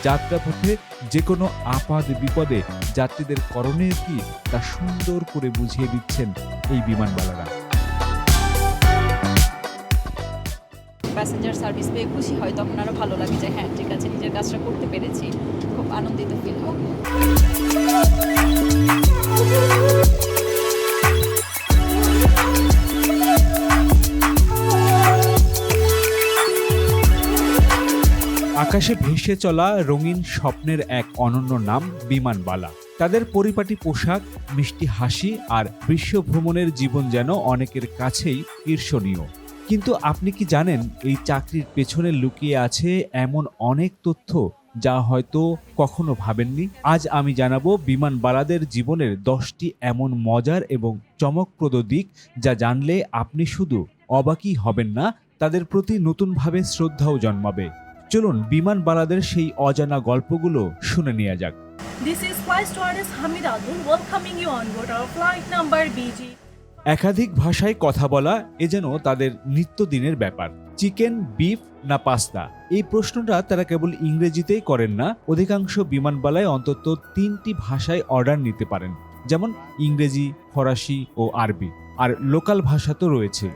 যাত্রাপথে যে কোনো আপাদ বিপদে যাত্রীদের করণীয় কি তা সুন্দর করে বুঝিয়ে দিচ্ছেন এই বিমানবালারা। প্যাসেঞ্জার সার্ভিস পেয়ে খুশি হয়, তখন আরো ভালো লাগে যে হ্যাঁ ঠিক আছে, নিজের কাজটা করতে পেরেছি, খুব আনন্দিত ফিল হয়। আকাশে ভেসে চলা রঙিন স্বপ্নের এক অনন্য নাম বিমানবালা। তাদের পরিপাটি পোশাক, মিষ্টি হাসি আর বিশ্ব ভ্রমণের জীবন যেন অনেকের কাছেই ঈর্ষণীয়। কিন্তু আপনি কি জানেন এই চাকরির পেছনে লুকিয়ে আছে এমন অনেক তথ্য যা হয়তো কখনো ভাবেননি? আজ আমি জানাবো বিমানবালাদের জীবনের 10টি এমন মজার এবং চমকপ্রদ দিক যা জানলে আপনি শুধু অবাকই হবেন না, তাদের প্রতি নতুনভাবে শ্রদ্ধাও জন্মাবে। চলুন বিমানবালাদের সেই অজানা গল্পগুলো শুনে নেওয়া যাক। This is Flight Stewardess Hamida Adul welcoming you on board our flight number BG. একাধিক ভাষায় কথা বলা এ যেন তাদের নিত্যদিনের ব্যাপার। চিকেন, বিফ না পাস্তা, এই প্রশ্নটা তারা কেবল ইংরেজিতেই করেন না, অধিকাংশ বিমানবালায় অন্তত 3টি ভাষায় অর্ডার নিতে পারেন, যেমন ইংরেজি, ফরাসি ও আরবি। আর লোকাল ভাষা তো রয়েছে।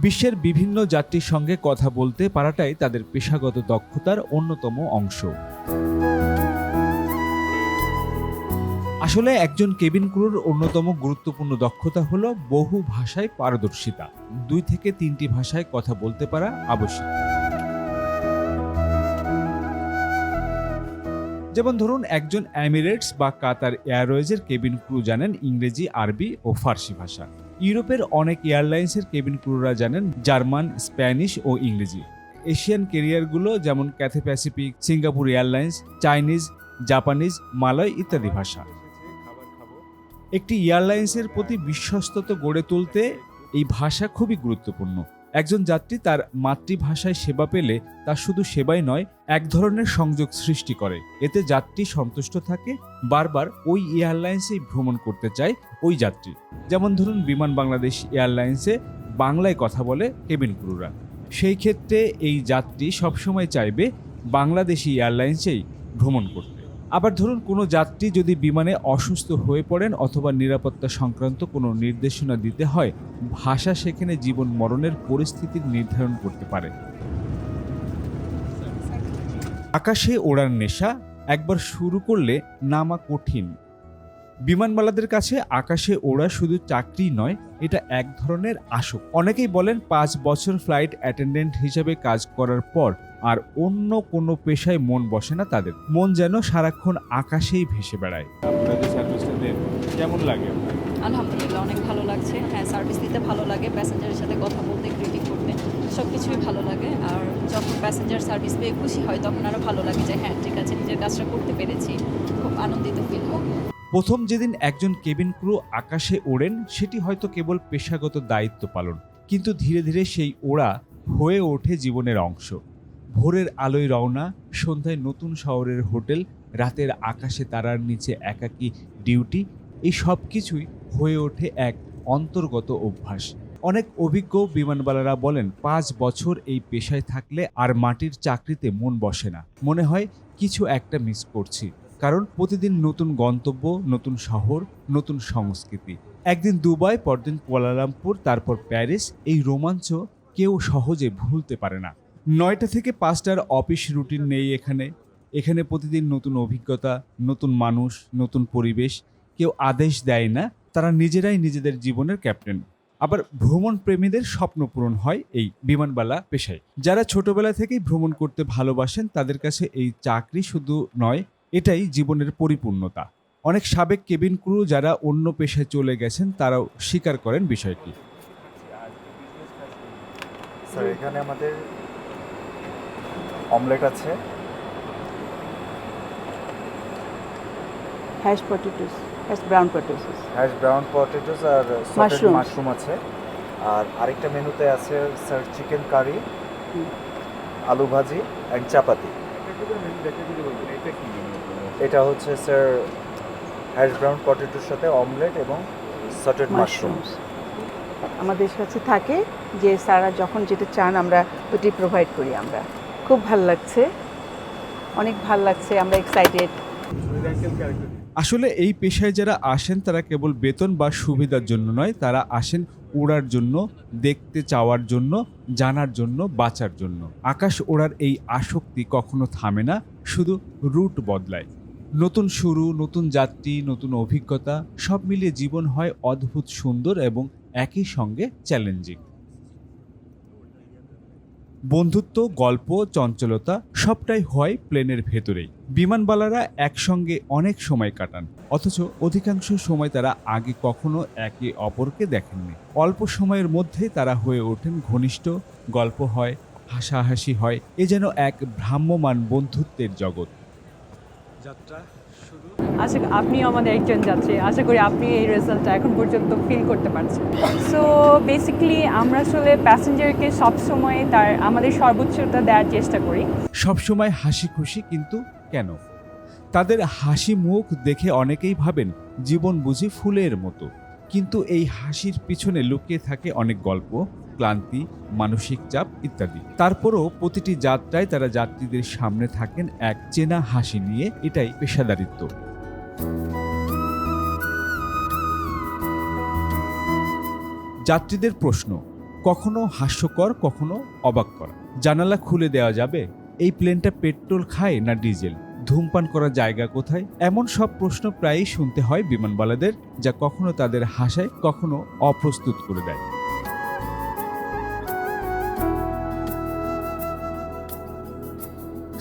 বিশ্বের বিভিন্ন যাত্রীর সঙ্গে কথা বলতে পারাটাই তাদের পেশাগত দক্ষতার অন্যতম অংশ। আসলে একজন কেবিন ক্রুর অন্যতম গুরুত্বপূর্ণ দক্ষতা হলো বহু ভাষায় পারদর্শিতা। 2 থেকে 3টি ভাষায় কথা বলতে পারা আবশ্যক। যেমন ধরুন, একজন এমিরেটস বা কাতার এয়ারওয়েজের কেবিন ক্রু জানেন ইংরেজি, আরবি ও ফার্সি ভাষা। ইউরোপের অনেক এয়ারলাইন্সের কেবিন ক্রুরা জানেন জার্মান, স্প্যানিশ ও ইংরেজি। এশিয়ান ক্যারিয়ারগুলো যেমন Cathay Pacific, Singapore airlines, Chinese, Japanese, Malay ইত্যাদি ভাষা। একটি এয়ারলাইন্সের প্রতি বিশ্বস্ততা গড়ে তুলতে এই ভাষা খুবই গুরুত্বপূর্ণ। একজন যাত্রী তার মাতৃভাষায় সেবা পেলে তা শুধু সেবাই নয়, এক ধরনের সংযোগ সৃষ্টি করে। এতে যাত্রী সন্তুষ্ট থাকে, বারবার ওই এয়ারলাইন্সেই ভ্রমণ করতে চায় ওই যাত্রী। যেমন ধরুন, বিমান বাংলাদেশ এয়ারলাইন্সে বাংলায় কথা বলে কেবিন ক্রুরা। সেই ক্ষেত্রে এই যাত্রী সবসময় চাইবে বাংলাদেশি এয়ারলাইন্সেই ভ্রমণ করতে। আবার ধরুন, কোনো যাত্রী যদি বিমানে অসুস্থ হয়ে পড়েন অথবা নিরাপত্তা সংক্রান্ত কোনো নির্দেশনা দিতে হয়, ভাষা সেখানে জীবন মরণের পরিস্থিতির নির্ধারণ করতে পারে। আকাশে ওড়ার নেশা একবার শুরু করলে নামা কঠিন। বিমানবালাদের কাছে আকাশে ওড়া শুধু চাকরি নয়, এটা এক ধরনের আসক। অনেকেই বলেন 5 বছর ফ্লাইট অ্যাটেন্ডেন্ট হিসেবে কাজ করার পর আর অন্য কোনো পেশায় মন বসে না তাদের। মন যেন সারাক্ষণ আকাশেই ভেসে বেড়ায়। আপনাদের সার্ভিসটা দেন কেমন লাগে? আলহামদুলিল্লাহ, অনেক ভালো লাগছে। হ্যাঁ, সার্ভিস দিতে ভালো লাগে, প্যাসেঞ্জারের সাথে কথা বলতে, গ্রিটিং করতে, সব কিছুই ভালো লাগে। আর যখন প্যাসেঞ্জার সার্ভিস পেয়ে খুশি হয়, তখন আরো ভালো লাগে যে হ্যাঁ ঠিক আছে, নিজের কাজটা করতে পেরেছি, খুব আনন্দিত ফিল হয়। প্রথম যেদিন একজন কেবিন ক্রু আকাশে ওড়েন, সেটি হয়তো কেবল পেশাগত দায়িত্ব পালন, কিন্তু ধীরে ধীরে সেই ওড়া হয়ে ওঠে জীবনের অংশ। ভোরের আলোয় রওনা, সন্ধ্যায় নতুন শহরের হোটেল, রাতের আকাশে তারার নিচে একাকী ডিউটি, এই সব কিছুই হয়ে ওঠে এক অন্তর্গত অভ্যাস। অনেক অভিজ্ঞ বিমানবালারা বলেন 5 বছর এই পেশায় থাকলে আর মাটির চাকরিতে মন বসে না, মনে হয় কিছু একটা মিস করছি। কারণ প্রতিদিন নতুন গন্তব্য, নতুন শহর, নতুন সংস্কৃতি। একদিন দুবাই, পরদিন কুয়ালালামপুর, তারপর প্যারিস। এই রোমাঞ্চ কেউ সহজে ভুলতে পারে না। 9টা থেকে 5টার অফিস রুটিন নেই এখানে প্রতিদিন নতুন অভিজ্ঞতা, নতুন মানুষ, নতুন পরিবেশ। কেউ আদেশ দেয় না, তারা নিজেরাই নিজেদের জীবনের ক্যাপ্টেন। আবার ভ্রমণ প্রেমীদের স্বপ্ন পূরণ হয় এই বিমানবালা পেশায়। যারা ছোটবেলা থেকেই ভ্রমণ করতে ভালোবাসেন, তাদের কাছে এই চাকরি শুধু নয়, এটাই জীবনের পরিপূর্ণতা। অনেক সাবেক কেবিন ক্রু যারা অন্য পেশায় চলে গেছেন, তারাও স্বীকার করেন বিষয়টি। স্যার, এখানে আমাদের অমলেট আছে, hash potatoes, hash brown potatoes, আর সটেড মাশরুম আছে। আর আরেকটা মেনুতে আছে স্যার চিকেন কারি, আলু ভাজি অ্যান্ড চাপাতি। এটা হচ্ছে স্যার হ্যাশ ব্রাউন পটেটোর সাথে অমলেট এবং সটেড মাশরুম। আমাদের কাছে থাকে যে স্যারা যখন যেটা চান আমরা ওটি প্রোভাইড করি। আমরা খুব ভালো লাগছে। অনেক ভালো লাগছে, আমরা এক্সাইটেড। আসলে এই পেশায় যারা আসেন তারা কেবল বেতন বা সুবিধার জন্য নয়, তারা আসেন ওড়ার জন্য, দেখতে চাওয়ার জন্য, জানার জন্য, বাঁচার জন্য। আকাশ ওড়ার এই আসক্তি কখনো থামে না, শুধু রুট বদলায়। নতুন শুরু, নতুন যাত্রী, নতুন অভিজ্ঞতা, সব মিলিয়ে জীবন হয় অদ্ভুত সুন্দর এবং একই সঙ্গে চ্যালেঞ্জিং। বন্ধুত্ব, গল্প, চঞ্চলতা সবটাই হয় প্লেনের ভেতরেই। বিমানবালারা একসঙ্গে অনেক সময় কাটান, অথচ অধিকাংশ সময় তারা আগে কখনো একে অপরকে দেখেননি। অল্প সময়ের মধ্যে তারা হয়ে ওঠেন ঘনিষ্ঠ, গল্প হয়, হাসাহাসি হয়। এ যেন এক ভ্রাম্যমান বন্ধুত্বের জগৎ। যাত্রা শুরু। আশা আপনিও আমাদের একজন যাত্রী, আশা করি আপনি এই রেজাল্টটা এখন পর্যন্ত ফিল করতে পারছেন। সো বেসিক্যালি আমরা আসলে প্যাসেঞ্জারকে সবসময় আমাদের সর্বোচ্চটা দেওয়ার চেষ্টা করি। সবসময় হাসি খুশি, কিন্তু কেন? তাদের হাসি মুখ দেখে অনেকেই ভাবেন জীবন বুঝি ফুলের মতো, কিন্তু এই হাসির পিছনে লুকিয়ে থাকে অনেক গল্প, ক্লান্তি, মানসিক চাপ ইত্যাদি। তারপরও প্রতিটি যাত্রায় তারা যাত্রীদের সামনে থাকেন এক চেনা হাসি নিয়ে। এটাই পেশাদারিত্ব। যাত্রীদের প্রশ্ন কখনো হাস্যকর, কখনো অবাক করা। জানালা খুলে দেওয়া যাবে? এই প্লেনটা পেট্রোল খায় না ডিজেল? ধূমপান করার জায়গা কোথায়? এমন সব প্রশ্ন প্রায়ই শুনতে হয় বিমানবালাদের, যা কখনো তাদের হাসায়, কখনো অপ্রস্তুত করে দেয়।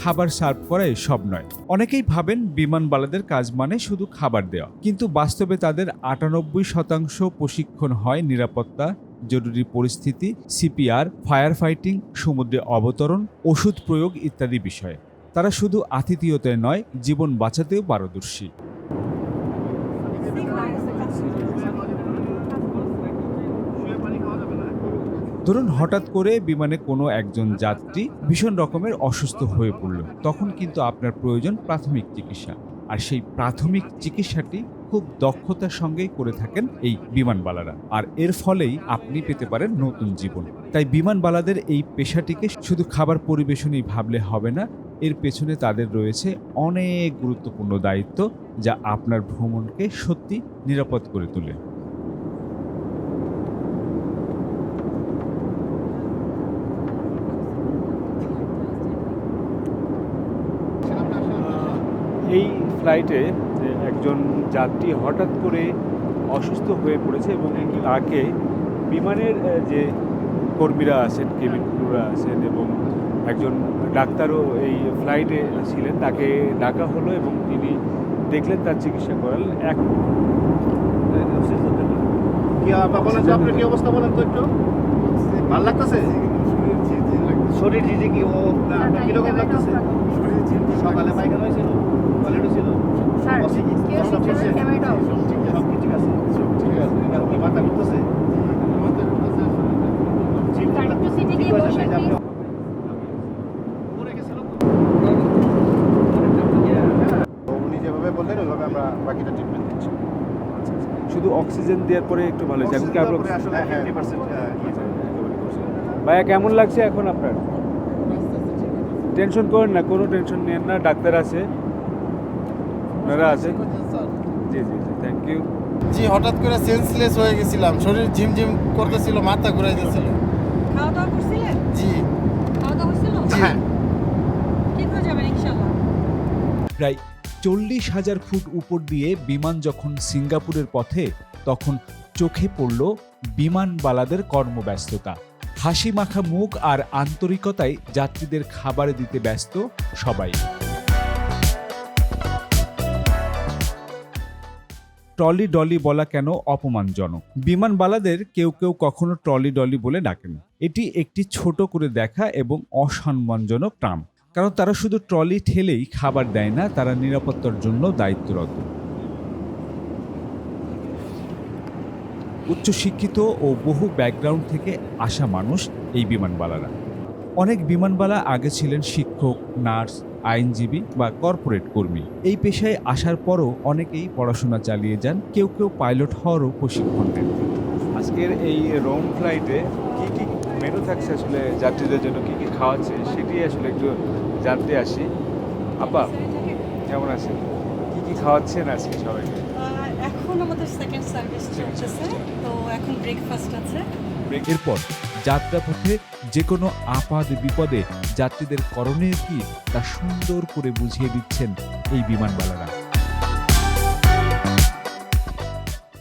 খাবার সার্ভ করাই সব নয়। অনেকেই ভাবেন বিমানবালাদের কাজ মানে শুধু খাবার দেওয়া, কিন্তু বাস্তবে তাদের 98% প্রশিক্ষণ হয় নিরাপত্তা, জরুরি পরিস্থিতি, সিপিআর, ফায়ার ফাইটিং, সমুদ্রে অবতরণ, ওষুধ প্রয়োগ ইত্যাদি বিষয়ে। তারা শুধু আতিথেয়তায় নয়, জীবন বাঁচাতেও পারদর্শী। ধরুন হঠাৎ করে বিমানে কোনো একজন যাত্রী ভীষণ রকমের অসুস্থ হয়ে পড়ল, তখন কিন্তু আপনার প্রয়োজন প্রাথমিক চিকিৎসা। আর সেই প্রাথমিক চিকিৎসাটি খুব দক্ষতার সঙ্গেই করে থাকেন এই বিমানবালারা, আর এর ফলেই আপনি পেতে পারেন নতুন জীবন। তাই বিমানবালাদের এই পেশাটিকে শুধু খাবার পরিবেশনই ভাবলে হবে না, এর পেছনে তাদের রয়েছে অনেক গুরুত্বপূর্ণ দায়িত্ব, যা আপনার ভ্রমণকে সত্যি নিরাপদ করে তোলে। এই ফ্লাইটে একজন যাত্রী হঠাৎ করে অসুস্থ হয়ে পড়েছে এবং তাকে বিমানের যে কর্মীরা আছেন, কেবিন ক্রুরা আছেন এবং একজন ডাক্তারও এই ফ্লাইটে ছিলেন, তাকে ডাকা হলো এবং তিনি দেখলেন, তার চিকিৎসা করালেন। আপনার কি অবস্থা বলেন তো একটু? ভালো লাগতেছে? শরীর ঝিঝি কি ও কিরকম লাগতেছে? সকালে পায়খানা হয়েছিল, টয়লেট হয়েছিল, সব কিছু ঠিক আছে, ঠিক আছে। কি মাথা ঘুরতেছে? উনি যেভাবে বললেন ওইভাবে আমরা বাকিটা ট্রিটমেন্ট দিচ্ছি। শুধু অক্সিজেন দেওয়ার পরে একটু ভালো হয়েছে। আসলে 50% ভাইয়া কেমন লাগছে এখন আপনার? টেনশন করেন না, কোনো টেনশন নেন না, ডাক্তার আছে, ওনারা আছেন। জি জি জি, থ্যাংক ইউ। জি, হঠাৎ করে সেন্সলেস হয়ে গেছিলাম, শরীর ঝিমঝিম করতেছিল, মাথা ঘুরাই দিয়েছিল। খাওয়া দাওয়া করছিলেন? জি। খাওয়া দাওয়া হয়েছিল? হ্যাঁ। ঠিক হয়ে যাবেন ইনশাআল্লাহ। প্রায় 40,000 ফুট উপর দিয়ে বিমান যখন সিঙ্গাপুরের পথে, তখন চোখে পড়ল বিমানবালাদের কর্মব্যস্ততা। হাসি মাখা মুখ আর আন্তরিকতায় যাত্রীদের খাবার দিতে ব্যস্ত সবাই। ট্রলি ডলি বলা কেন অপমানজনক? বিমানবালাদের কেউ কেউ কখনো ট্রলি ডলি বলে ডাকেন। এটি একটি ছোট করে দেখা এবং অসম্মানজনক টার্ম, কারণ তারা শুধু ট্রলি ঠেলেই খাবার দেয় না, তারা নিরাপত্তার জন্য দায়িত্বরত। উচ্চশিক্ষিত ও বহু ব্যাকগ্রাউন্ড থেকে আসা মানুষ এই বিমানবালারা। অনেক বিমানবালা আগে ছিলেন শিক্ষক, নার্স, আইনজীবী বা কর্পোরেট কর্মী। এই পেশায় আসার পরও অনেকেই পড়াশোনা চালিয়ে যান, কেউ কেউ পাইলট হওয়ারও প্রশিক্ষণ নেন। আজকের এই রোম ফ্লাইটে কি কি মেনু থাকছে, আসলে যাত্রীদের জন্য কি কি খাওয়াচ্ছে, সেটি আসলে একটু জানতে আসি। আপা কেমন আছেন? কি কি খাওয়াচ্ছেন আজকে সবাইকে? এখন আমাদের সেকেন্ড সার্ভিস চলতেছে, তো এখন ব্রেকফাস্ট আছে। এরপর যাত্রাপথে যে কোনো আপাদ বিপদে যাত্রীদের করণীয় কি তা সুন্দর করে বুঝিয়ে দিচ্ছেন এই বিমানবালারা।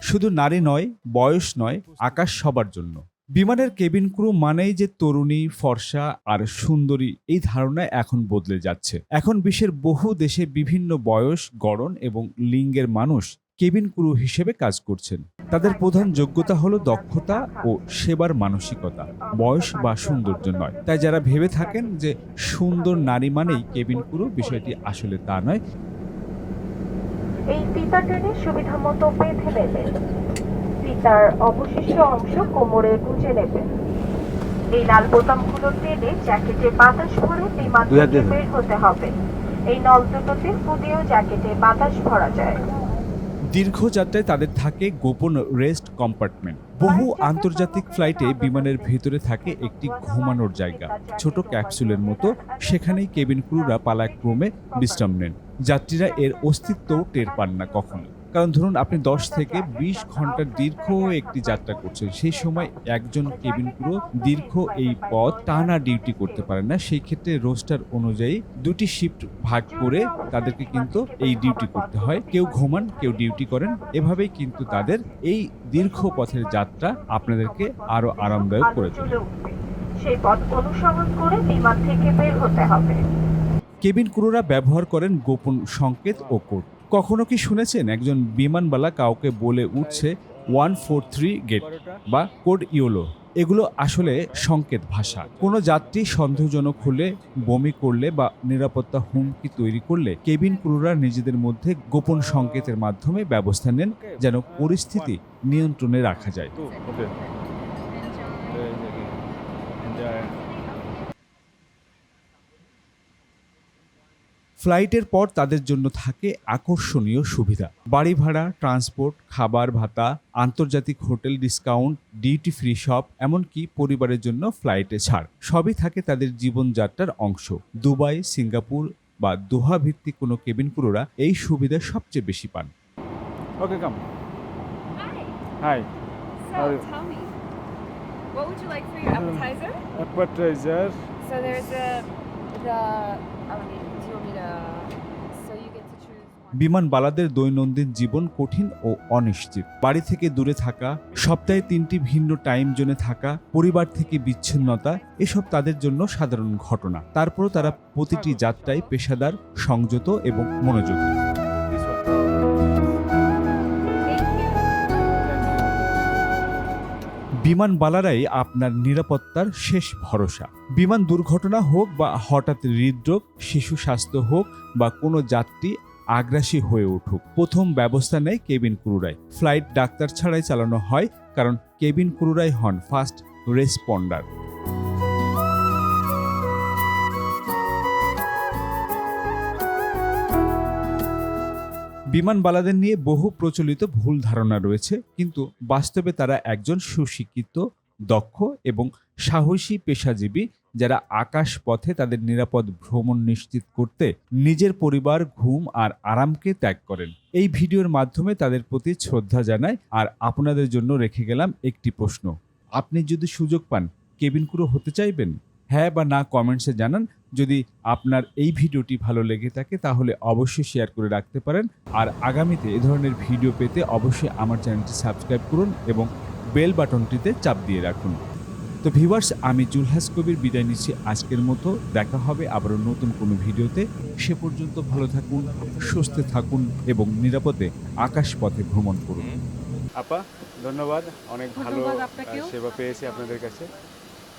শুধু নারী নয়, বয়স নয়, আকাশ সবার জন্য। বিমানের কেবিন ক্রু মানেই যে তরুণী, ফর্সা আর সুন্দরী, এই ধারণা এখন বদলে যাচ্ছে। এখন বিশ্বের বহু দেশে বিভিন্ন বয়স, গড়ন এবং লিঙ্গের মানুষ কেবিন ক্রু হিসেবে কাজ করছেন। তাদের প্রধান যোগ্যতা হলো দক্ষতা ও সেবার মানসিকতা, বয়স বা সৌন্দর্য নয়। তাই যারা ভেবে থাকেন যে সুন্দর নারী মানেই কেবিন ক্রু, বিষয়টি আসলে তা নয়। এই ফিতা টেনে সুবিধা মতো বেঁধে নেবেন। ফিতার অবশিষ্ট অংশ কোমরে গুঁজে নেবেন। এই লাল বোতামগুলো টেনে জ্যাকেটে বাতাস ভরে বিমান থেকে বের হতে হবে। এই নল দুটোতে ফু দিয়েও জ্যাকেটে বাতাস ভরা যায়। দীর্ঘ যাত্রায় তাদের থাকে গোপন রেস্ট কম্পার্টমেন্ট। বহু আন্তর্জাতিক ফ্লাইটে বিমানের ভেতরে থাকে একটি ঘুমানোর জায়গা, ছোট ক্যাপসুলের মতো। সেখানেই কেবিন ক্রুরা পালাক্রমে বিশ্রাম নেন। যাত্রীরা এর অস্তিত্বও টের পান না কখনো। কারণ ধরুন আপনি 10 থেকে 20 ঘন্টার দীর্ঘ একটি যাত্রা করছেন, সেই সময় একজন কেবিন ক্রু দীর্ঘ এই পথ টানা ডিউটি করতে পারে না। সেই ক্ষেত্রে রোস্টার অনুযায়ী দুটি শিফট ভাগ করে তাদেরকে কিন্তু এই ডিউটি করতে হয়। কেউ ঘুমান, কেউ ডিউটি করেন। এভাবেই কিন্তু তাদের এই দীর্ঘ পথের যাত্রা আপনাদেরকে আরো আরামদায়ক করে তোলে। সেই পথ অনুসরণ করে বিমান থেকে বের হতে হবে। কেবিন ক্রুরা ব্যবহার করেন গোপন সংকেত ও কোড। কখনো কি শুনেছেন একজন বিমানবালা কাউকে বলে উঠছে 143 গেট বা কোড ইয়োলো? এগুলো আসলে সংকেত ভাষা। কোনো যাত্রী সন্দেহজনক হলে, বমি করলে বা নিরাপত্তা হুমকি তৈরি করলে কেবিন ক্রুরা নিজেদের মধ্যে গোপন সংকেতের মাধ্যমে ব্যবস্থা নেন যেন পরিস্থিতি নিয়ন্ত্রণে রাখা যায়। ফ্লাইটের পর তাদের জন্য থাকে আকর্ষণীয় সুবিধা, বাড়ি ভাড়া, ট্রান্সপোর্ট, খাবার ভাতা, আন্তর্জাতিক hotel discount, duty free shop, এমনকি পরিবারের জন্য ফ্লাইটে ছাড়। সবই থাকে তাদের জীবনযাত্রার অংশ। দুবাই, সিঙ্গাপুর বা দোহা ভিত্তিক কোনো কেবিন ক্রুরা এই সুবিধা সবচেয়ে বেশি পান। ওকে, কাম। High. So tell me, what would you like for your appetizer? Appetizer. So there's do you want me to, so you get to choose one. বিমানবালাদের দৈনন্দিন জীবন কঠিন ও অনিশ্চিত। বাড়ি থেকে দূরে থাকা, সপ্তাহে 3টি ভিন্ন টাইম জোনে থাকা, পরিবার থেকে বিচ্ছিন্নতা, এসব তাদের জন্য সাধারণ ঘটনা। তারপরও তারা প্রতিটি যাত্রায় পেশাদার, সংযত এবং মনোযোগী। বিমানবালারাই আপনার নিরাপত্তার শেষ ভরসা। বিমান দুর্ঘটনা হোক বা হঠাৎ হৃদরোগ, শিশু স্বাস্থ্য হোক বা কোনো যাত্রী আগ্রাসী হয়ে উঠুক, প্রথম ব্যবস্থা নেয় কেবিন ক্রুরাই। ফ্লাইট ডাক্তার ছাড়াই চালানো হয়, কারণ কেবিন ক্রুরাই হন ফার্স্ট রেসপন্ডার। বিমানবালাদের নিয়ে বহু প্রচলিত ভুল ধারণা রয়েছে, কিন্তু বাস্তবে তারা একজন সুশিক্ষিত, দক্ষ এবং সাহসী পেশাজীবী, যারা আকাশ পথে তাদের নিরাপদ ভ্রমণ নিশ্চিত করতে নিজের পরিবার, ঘুম আর আরামকে ত্যাগ করেন। এই ভিডিওর মাধ্যমে তাদের প্রতি শ্রদ্ধা জানাই। আর আপনাদের জন্য রেখে গেলাম একটি প্রশ্ন: আপনি যদি সুযোগ পান, কেবিন ক্রু হতে চাইবেন? হ্যাঁ বা না কমেন্টসে জানান। যদি আপনার এই ভিডিওটি ভালো লেগে থাকে তাহলে অবশ্যই শেয়ার করে রাখতে পারেন। আর আগামীতে এ ধরনের ভিডিও পেতে অবশ্যই আমার চ্যানেলটি সাবস্ক্রাইব করুন এবং বেল বাটনটিতে চাপ দিয়ে রাখুন। তো ভিউয়ার্স, আমি জুলহাস কবির বিদায় নিচ্ছি আজকের মতো। দেখা হবে আবারও নতুন কোনো ভিডিওতে। সে পর্যন্ত ভালো থাকুন, সুস্থ থাকুন এবং নিরাপদে আকাশ পথে ভ্রমণ করুন। আপা, ধন্যবাদ। অনেক ভালো সেবা পেয়েছি আপনাদের কাছে।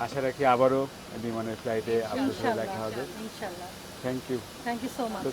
আশা রাখি আবারও বিমানের ফ্লাইটে আপনাদের সাথে দেখা হবে। ইনশাআল্লাহ। Thank you. Thank you so much.